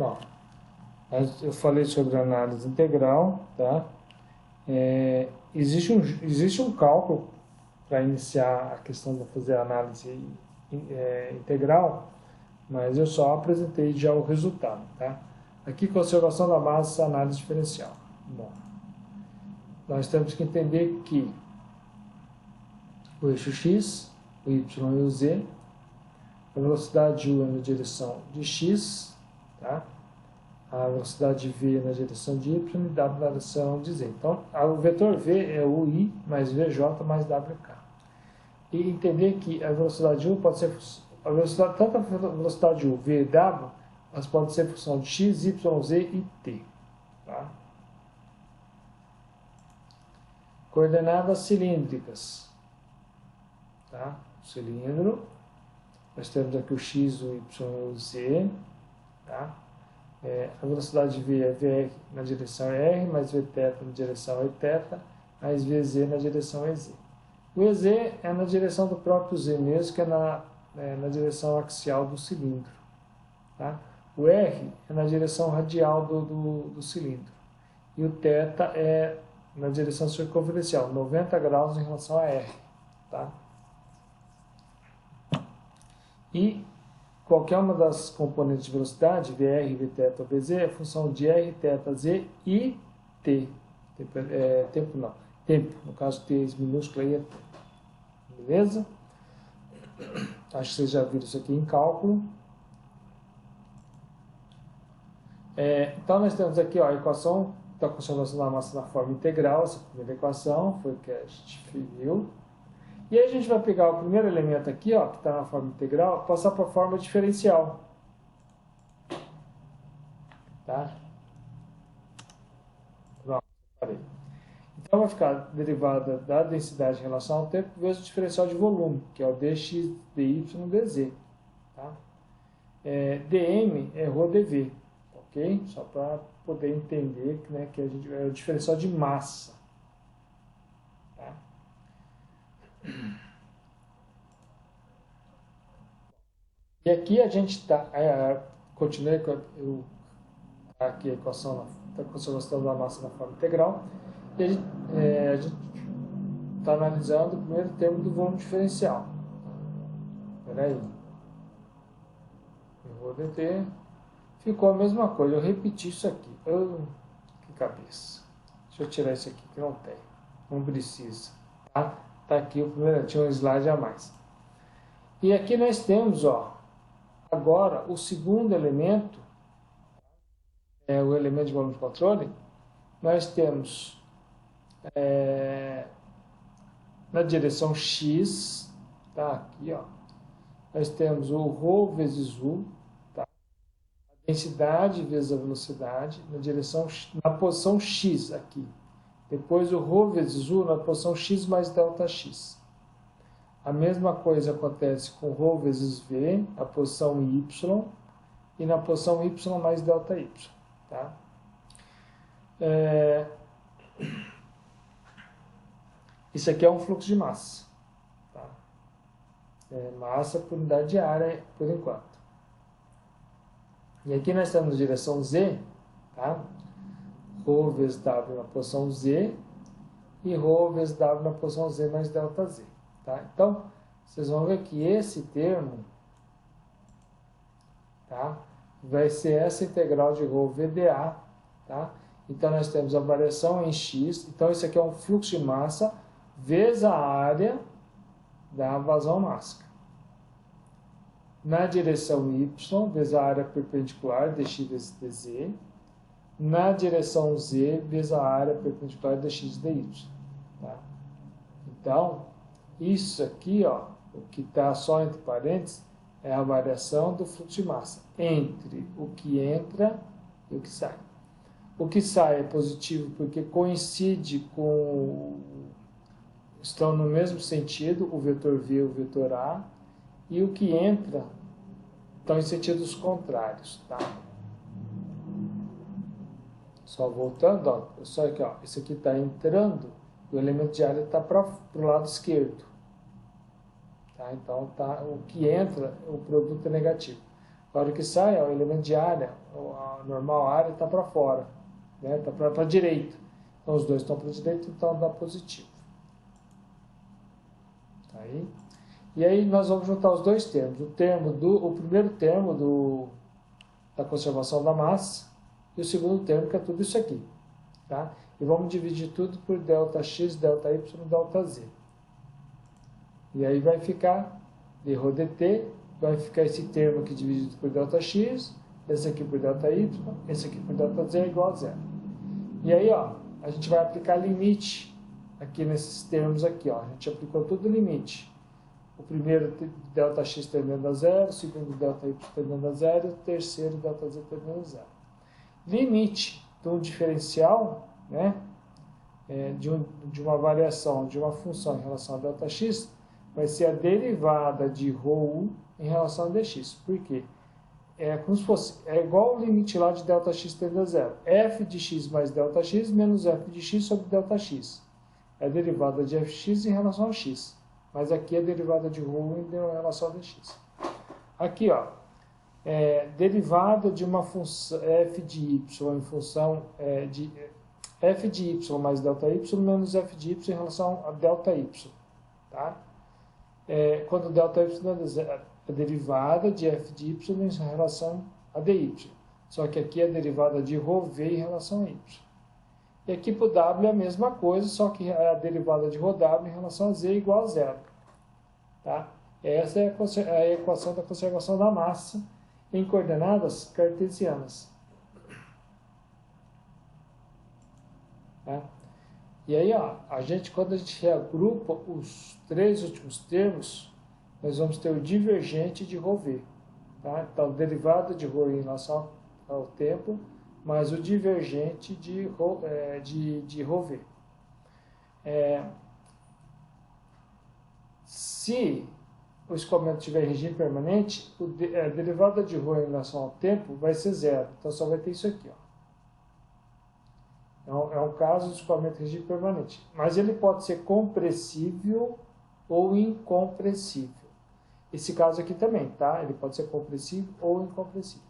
Bom, eu falei sobre análise integral, tá? Existe um cálculo para iniciar a questão de fazer a análise integral, mas eu só apresentei já o resultado, tá? Aqui, conservação da massa, análise diferencial. Bom, nós temos que entender que o eixo x, o y e o z, a velocidade u é na direção de x, tá? A velocidade v na direção de y e w na direção de z. Então, o vetor v é ui mais vj mais wk. E entender que a velocidade u pode ser tanto a velocidade u, v e w, elas podem ser função de x, y, z e t. Tá? Coordenadas cilíndricas. Tá? O cilindro. Nós temos aqui o x, o y e o z. Tá? A velocidade v é vr na direção r, mais vθ na direção eθ, mais vz na direção ez. O ez é na direção do próprio z mesmo, que é na direção axial do cilindro. Tá? O r é na direção radial do cilindro. E o θ é na direção circunferencial, 90 graus em relação a r. Tá? E qualquer uma das componentes de velocidade, Vr, Vθ ou Vz, é função de R, θ, Z e T. Tempo, no caso T minúsculo aí é T. Beleza? Acho que vocês já viram isso aqui em cálculo. Então nós temos aqui a equação da conservação da massa na forma integral, essa primeira equação, foi o que a gente viu. E aí a gente vai pegar o primeiro elemento aqui, ó, que está na forma integral, passar para a forma diferencial. Tá? Pronto, parei. Então vai ficar derivada da densidade em relação ao tempo vezes o diferencial de volume, que é o dx, dy, dz. Tá? dm é ρ dv, ok? Só para poder entender, né, que é o diferencial de massa. Tá? E aqui a gente está, continuei com aqui a equação da conservação da massa na forma integral, e a gente está analisando o primeiro termo do volume diferencial. Espera aí. Eu vou deter. Ficou a mesma coisa, eu repeti isso aqui. Que cabeça. Deixa eu tirar isso aqui que não tem. Não precisa. Tá? Tá aqui o primeiro, tinha um slide a mais. E aqui nós temos, ó, agora o segundo elemento, o elemento de volume de controle, nós temos na direção x, tá aqui, ó, nós temos o ρ vezes u, tá? A densidade vezes a velocidade na posição x aqui. Depois o ρ vezes u na posição x mais ΔX. A mesma coisa acontece com ρ vezes v, a posição y, e na posição y mais ΔY. Tá? Isso aqui é um fluxo de massa. Tá? Massa por unidade de área, por enquanto. E aqui nós temos a direção z, tá? ρ vezes w na posição z, e ρ vezes w na posição z mais ΔZ. Tá? Então, vocês vão ver que esse termo, tá, vai ser essa integral de ρ VdA. Tá? Então, nós temos a variação em x. Então, isso aqui é um fluxo de massa vezes a área da vazão mássica. Na direção y, vezes a área perpendicular, dx vezes dz. Na direção z, vezes a área perpendicular, dx dy. Tá? Então, isso aqui, ó, o que está só entre parênteses, é a variação do fluxo de massa entre o que entra e o que sai. O que sai é positivo porque coincide estão no mesmo sentido, o vetor V e o vetor A, e o que entra estão em sentidos contrários. Tá? Só voltando, ó, só aqui, ó, esse aqui está entrando, o elemento de área está para o lado esquerdo. Tá? Então, o que entra, o produto é negativo. Agora, o que sai, ó, o elemento de área, normal, a área está para fora, né? Está para a direita. Então os dois estão para a direita, então dá positivo. Tá aí? E aí nós vamos juntar os dois termos. O primeiro termo da conservação da massa e o segundo termo, que é tudo isso aqui. Tá? E vamos dividir tudo por ΔX, ΔY, ΔZ. E aí vai ficar dρdt, vai ficar esse termo aqui dividido por ΔX, esse aqui por ΔY, esse aqui por ΔZ é igual a zero. E aí, ó, a gente vai aplicar limite aqui nesses termos aqui, ó. A gente aplicou todo o limite. O primeiro ΔX tendendo a zero, o segundo ΔY tendendo a zero, e o terceiro ΔZ tendendo a zero. Limite de um diferencial, né, de uma variação de uma função em relação a ΔX, vai ser a derivada de ρ1 em relação a dx. Por quê? É como se fosse, é igual o limite lá de ΔX tendendo a zero. F de x mais ΔX menos f de x sobre ΔX. É a derivada de fx em relação a x. Mas aqui é a derivada de ρ1 em relação a dx. Aqui, ó, derivada de uma função f de y em função de f de y mais ΔY menos f de y em relação a ΔY. Tá? Quando ΔY é a derivada de f de y em relação a dy. Só que aqui é a derivada de ρv em relação a y. E aqui para o w é a mesma coisa, só que a derivada de ρw em relação a z é igual a zero. Tá? Essa é a equação da conservação da massa em coordenadas cartesianas. Tá? E aí, ó, quando a gente reagrupa os três últimos termos, nós vamos ter o divergente de ρv. Tá? Então, derivada de ρ em relação ao tempo, mais o divergente de ρv. Se o escoamento tiver em regime permanente, a derivada de ρ em relação ao tempo vai ser zero. Então, só vai ter isso aqui, ó. É um caso de escoamento em regime permanente. Mas ele pode ser compressível ou incompressível. Esse caso aqui também, tá? Ele pode ser compressível ou incompressível.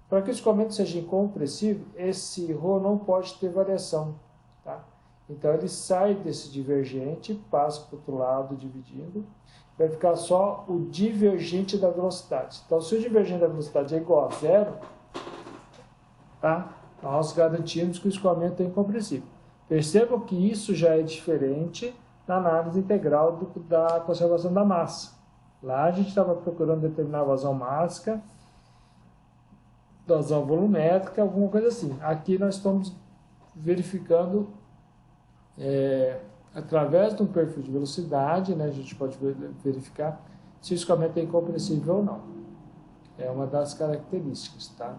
Para que o escoamento seja incompressível, esse ρ não pode ter variação, tá? Então ele sai desse divergente, passa para o outro lado dividindo, vai ficar só o divergente da velocidade. Então, se o divergente da velocidade é igual a zero, tá? Nós garantimos que o escoamento é incompressível. Percebam que isso já é diferente na análise integral da conservação da massa. Lá a gente estava procurando determinar a vazão mássica, vazão volumétrica, alguma coisa assim. Aqui nós estamos verificando, através de um perfil de velocidade, né, a gente pode verificar se o escoamento é incompressível ou não. É uma das características, tá?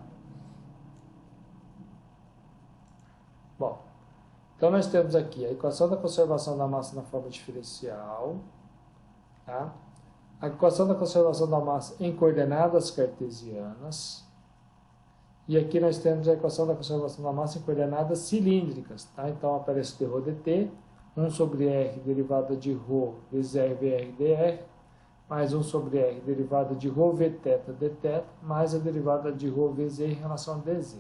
Bom, então nós temos aqui a equação da conservação da massa na forma diferencial, tá? A equação da conservação da massa em coordenadas cartesianas, e aqui nós temos a equação da conservação da massa em coordenadas cilíndricas, tá? Então aparece dρdt, 1 sobre r derivada de ρ vezes r vr dr, mais 1 sobre r derivada de ρ v θ dθ, mais a derivada de ρ vezes e em relação a dz.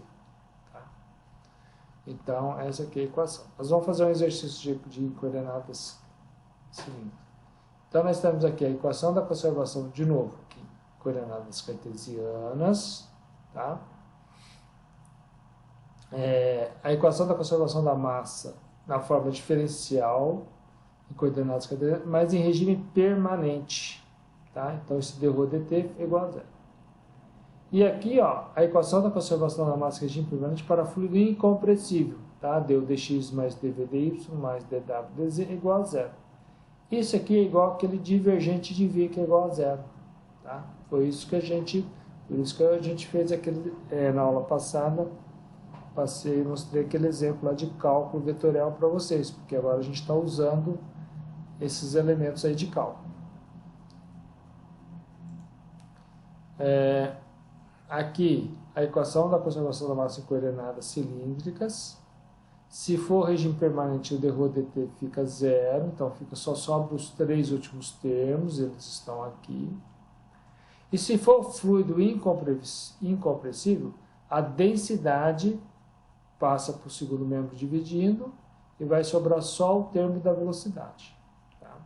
Então, essa aqui é a equação. Nós vamos fazer um exercício de coordenadas cilíndricas. Então, nós temos aqui a equação da conservação, de novo, aqui, coordenadas cartesianas, tá? A equação da conservação da massa na forma diferencial, em coordenadas cartesianas, mas em regime permanente, tá? Então, esse dρdt é igual a zero. E aqui, ó, a equação da conservação da massa em regime permanente para fluido incompressível, tá? Deu dx mais dv dy mais dw dz é igual a zero. Isso aqui é igual àquele divergente de v que é igual a zero, tá? Por isso que a gente fez na aula passada, mostrei aquele exemplo lá de cálculo vetorial para vocês, porque agora a gente está usando esses elementos aí de cálculo. Aqui, a equação da conservação da massa em coordenadas cilíndricas. Se for regime permanente, o dρdt fica zero, então só sobra os três últimos termos, eles estão aqui. E se for fluido incompressível, a densidade passa para o segundo membro dividindo e vai sobrar só o termo da velocidade. Tá?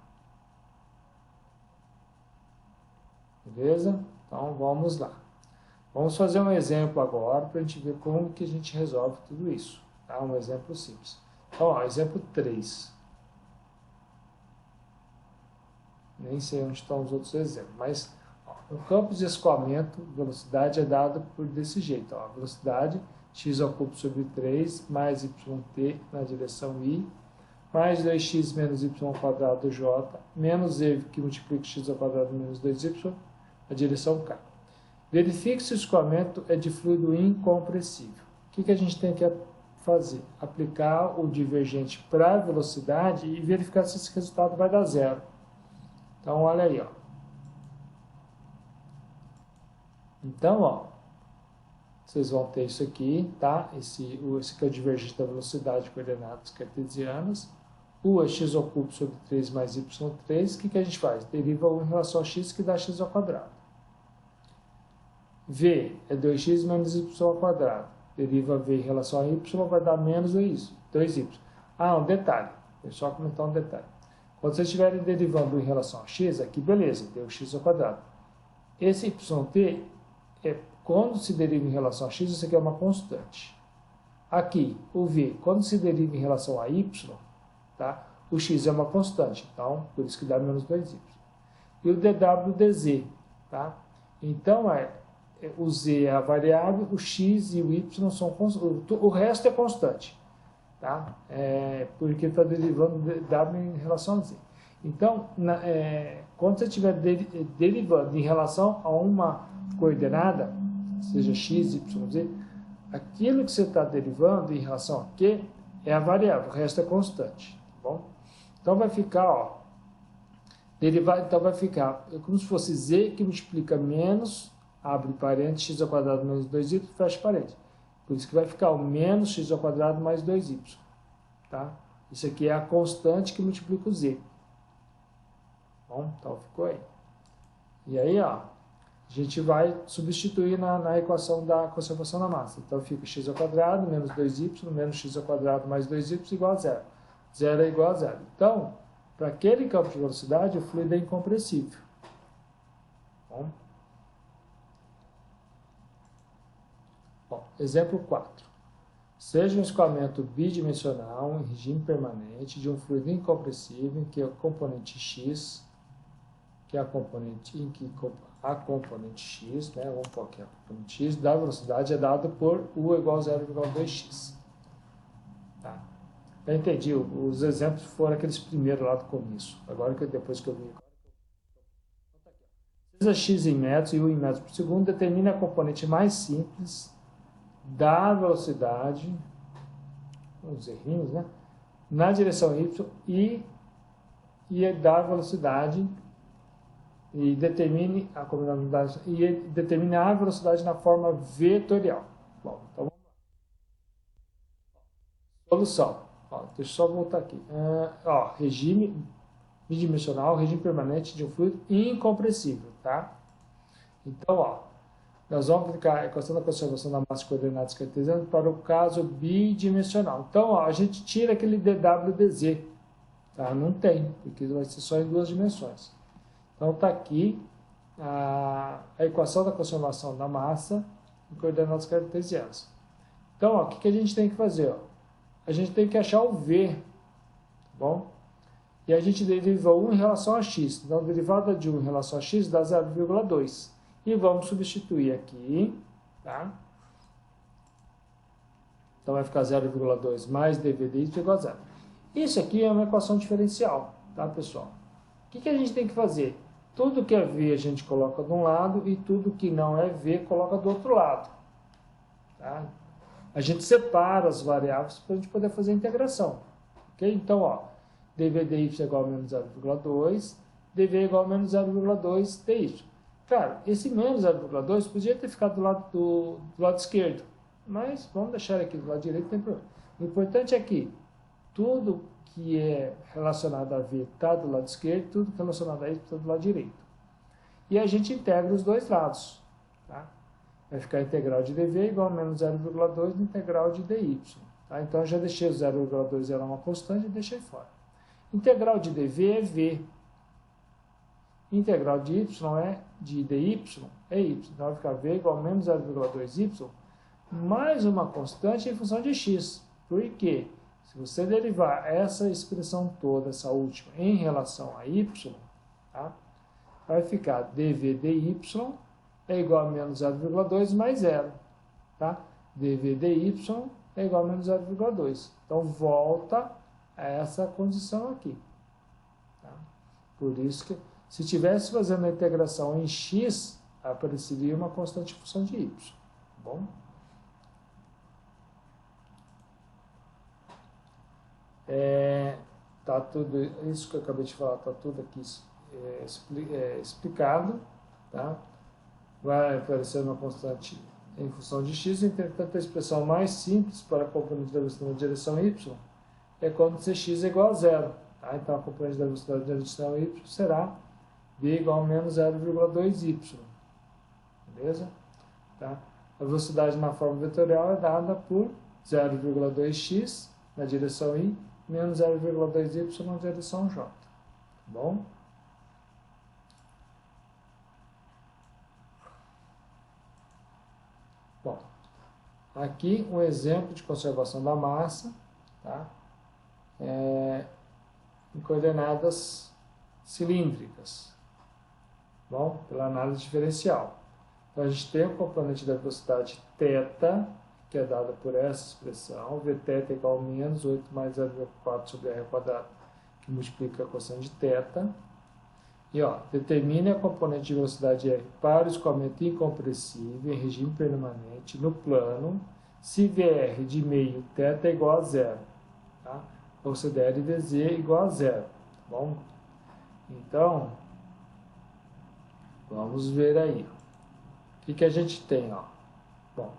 Beleza? Então, vamos lá. Vamos fazer um exemplo agora para a gente ver como que a gente resolve tudo isso. Tá? Um exemplo simples. Então, ó, exemplo 3. Nem sei onde estão os outros exemplos, mas ó, o campo de escoamento, velocidade é dado por desse jeito. Ó, velocidade x ao cubo sobre 3 mais yt na direção i, mais 2x menos y ao quadrado j, menos e que multiplica x ao quadrado menos 2y na direção k. Verifique se o escoamento é de fluido incompressível. O que a gente tem que fazer? Aplicar o divergente para a velocidade e verificar se esse resultado vai dar zero. Então, olha aí, ó. Então, ó, vocês vão ter isso aqui, tá? Esse aqui é o divergente da velocidade de coordenadas cartesianas. U é x ao cubo sobre 3 mais y3. O que a gente faz? Deriva U em relação a x, que dá x ao quadrado. V é 2x menos y ao quadrado. Deriva V em relação a y, vai dar menos 2y. Ah, um detalhe. Vou só comentar um detalhe. Quando vocês estiverem derivando em relação a x, aqui beleza, deu x ao quadrado. Esse yt, quando se deriva em relação a x, isso aqui é uma constante. Aqui, o v, quando se deriva em relação a y, tá? O x é uma constante, então, por isso que dá menos 2y. E o dw dz, tá? Então, o z é a variável, o x e o y são constantes, o resto é constante. Tá? Porque está derivando w em relação a z. Então, quando você estiver derivando em relação a uma coordenada, seja x, y, z, aquilo que você está derivando em relação a q é a variável, o resto é constante. Tá bom? Então vai ficar, ó, derivado, então vai ficar como se fosse z que multiplica menos, abre parênteses, x ao quadrado menos 2y, fecha parênteses. Por isso que vai ficar o menos x ao quadrado mais 2y. Tá? Isso aqui é a constante que multiplica o z. Bom, então ficou aí. E aí, ó, a gente vai substituir na equação da conservação da massa. Então fica x ao quadrado menos 2y menos x ao quadrado mais 2y igual a zero. Zero é igual a zero. Então, para aquele campo de velocidade, o fluido é incompressível. Bom, exemplo 4. Seja um escoamento bidimensional em regime permanente de um fluido incompressível em que o componente x, que é a componente x, né, vamos pôr aqui a componente x, da velocidade é dado por u igual a 0,2x. Tá? Eu entendi, os exemplos foram aqueles primeiros lá do começo. Agora que depois que eu vi. Seja x em metros e u em metros por segundo, determine a componente mais simples da velocidade, uns errinhos, né? Na direção y e da velocidade e determine a combinabilidade e determine a velocidade na forma vetorial. Bom, então vamos lá. Solução. Ó, deixa eu só voltar aqui. Regime bidimensional, regime permanente de um fluido incompressível, tá? Então, ó, nós vamos aplicar a equação da conservação da massa de coordenadas cartesianas para o caso bidimensional. Então, ó, a gente tira aquele dw dz. Tá? Não tem, porque vai ser só em duas dimensões. Então, está aqui a equação da conservação da massa em coordenadas cartesianas. Então, ó, o que a gente tem que fazer? Ó? A gente tem que achar o v, tá bom? E a gente deriva 1 em relação a x. Então, a derivada de 1 em relação a x dá 0,2. E vamos substituir aqui, tá? Então vai ficar 0,2 mais dv dy igual a 0. Isso aqui é uma equação diferencial, tá, pessoal? O que a gente tem que fazer? Tudo que é v a gente coloca de um lado e tudo que não é v coloca do outro lado. Tá? A gente separa as variáveis para a gente poder fazer a integração. Ok? Então, ó, dv dy é igual a menos 0,2, dv é igual a menos 0,2 dy. Cara, esse menos 0,2 podia ter ficado do lado esquerdo, mas vamos deixar aqui do lado direito, não tem problema. O importante é que tudo que é relacionado a V está do lado esquerdo, tudo relacionado a Y está do lado direito. E a gente integra os dois lados. Tá? vai ficar a integral de dv igual a menos 0,2 da integral de dy. Tá? Então, eu já deixei o 0,2 era uma constante e deixei fora. Integral de dv é v. Integral de y é de dy é y. Então, vai ficar v igual a menos 0,2y mais uma constante em função de x. Por quê? Se você derivar essa expressão toda, essa última, em relação a y, tá? Vai ficar dv dy é igual a menos 0,2 mais 0. Tá? dv dy é igual a menos 0,2. Então, volta a essa condição aqui. Tá? Por isso que, se estivesse fazendo a integração em x, apareceria uma constante em função de y. Tá bom? Tá tudo, isso que eu acabei de falar, está tudo aqui explicado. Tá? Vai aparecer uma constante em função de x, entretanto a expressão mais simples para a componente da velocidade na direção y é quando cx é igual a zero. Tá? Então a componente da velocidade na direção y será v igual a menos 0,2y. Beleza? Tá? A velocidade na forma vetorial é dada por 0,2x na direção y menos 0,2y na direção j. Tá bom? Bom, aqui um exemplo de conservação da massa, tá? Em coordenadas cilíndricas, bom, pela análise diferencial. Então, a gente tem o componente da velocidade θ, que é dada por essa expressão, Vθ igual a menos 8 mais 0,4 sobre r quadrado, que multiplica a quociente de θ. E, ó, determine a componente de velocidade r para o escoamento incompressível em regime permanente no plano, se Vr de meio θ é igual a zero. Tá? Ou se dr dz é igual a zero. Tá bom? Então, vamos ver aí. O que a gente tem? Ó? Bom,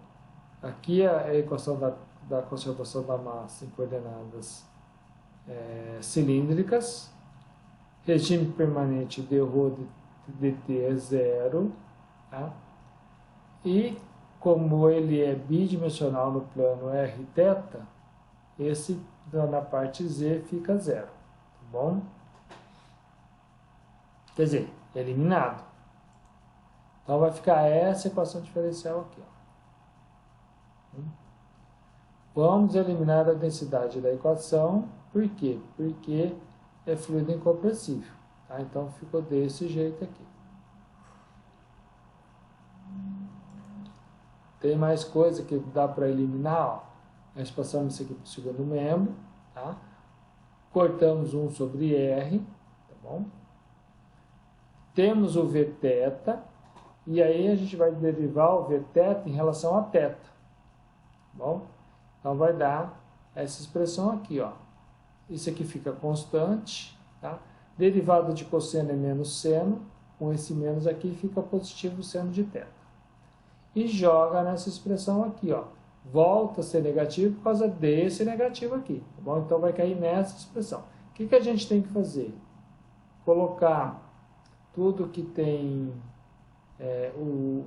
aqui é a equação da conservação da massa em coordenadas cilíndricas. Regime permanente dρ dt é zero. Tá? E como ele é bidimensional no plano rθ, esse na parte z fica zero. Tá bom? Quer dizer, eliminado. Então vai ficar essa equação diferencial aqui. Ó. Vamos eliminar a densidade da equação. Por quê? Porque é fluido incompressível. Tá? Então ficou desse jeito aqui. Tem mais coisa que dá para eliminar. Ó. Nós passamos isso aqui para o segundo membro. Tá? Cortamos 1 sobre r. Tá bom? Temos o Vθ. E aí a gente vai derivar o Vθ em relação a θ. Tá bom? Então vai dar essa expressão aqui. Ó. Isso aqui fica constante. Tá? Derivada de cosseno é menos seno. Com esse menos aqui fica positivo o seno de θ. E joga nessa expressão aqui. Ó. Volta a ser negativo por causa desse negativo aqui. Tá bom? Então vai cair nessa expressão. O que a gente tem que fazer? Colocar tudo que tem o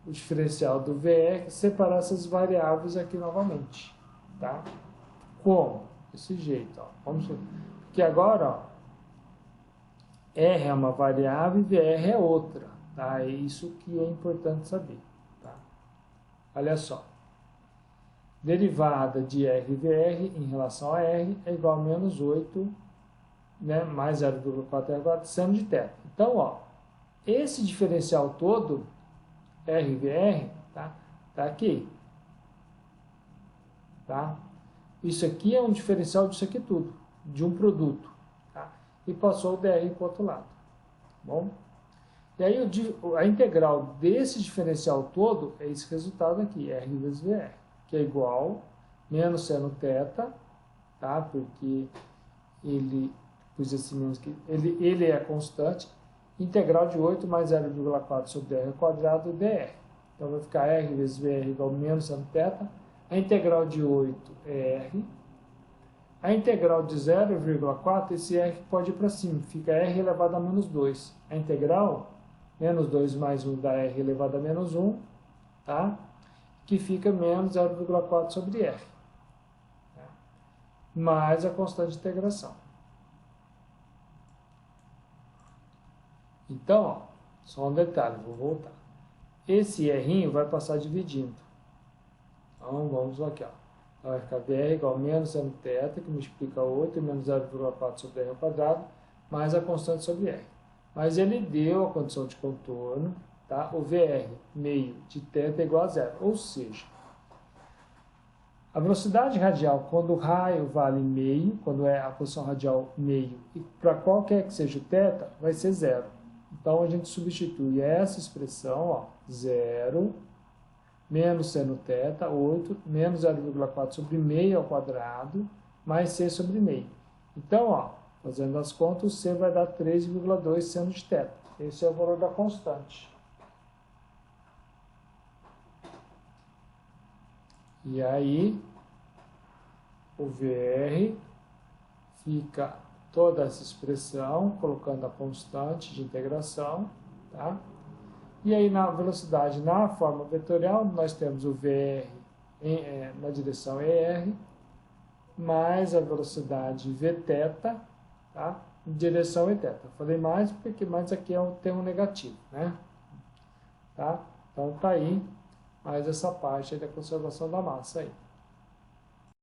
diferencial do VR, separar essas variáveis aqui novamente. Tá? Como? Desse jeito. Ó. Vamos ver. Porque agora, ó, R é uma variável e VR é outra. Tá? É isso que é importante saber. Tá? Olha só. Derivada de R e VR em relação a R é igual a menos 8, né, mais 0,4 R² seno de θ. Então, ó, esse diferencial todo, R e VR, tá aqui. Tá? Isso aqui é um diferencial disso aqui tudo, de um produto. Tá? E passou o dr para o outro lado. Bom? E aí a integral desse diferencial todo é esse resultado aqui, R vezes VR, que é igual menos seno θ, tá? Porque ele, pus esse menos aqui, ele é constante, integral de 8 mais 0,4 sobre r quadrado dr. Então vai ficar R vezes VR igual a menos seno θ. A integral de 8 é R. A integral de 0,4, esse R pode ir para cima, fica R elevado a menos 2. A integral, menos 2 mais 1 dá R elevado a menos 1. tá? Que fica menos 0,4 sobre R, tá? Mais a constante de integração. Então, ó, só um detalhe, vou voltar. Esse R vai passar dividindo. Então, vamos aqui, ó. Então, vai ficar VR igual a menos seno θ, que multiplica 8 menos 0,4 sobre R ao quadrado, mais a constante sobre R. Mas ele deu a condição de contorno, tá? O VR meio de θ é igual a zero, ou seja, a velocidade radial, quando o raio vale meio, quando é a posição radial meio, e para qualquer que seja o θ, vai ser zero. Então, a gente substitui essa expressão, ó, zero, menos seno θ, 8, menos 0,4 sobre meio ao quadrado, mais c sobre meio. Então, ó, fazendo as contas, o c vai dar 3,2 seno de θ. Esse é o valor da constante. E aí, o VR fica toda essa expressão, colocando a constante de integração, tá? E aí, na velocidade, na forma vetorial, nós temos o VR na direção ER, mais a velocidade Vθ, tá? Em direção Eθ. Falei mais porque mais aqui é um termo negativo, né? Tá? Então, tá aí mais essa parte aí da conservação da massa aí.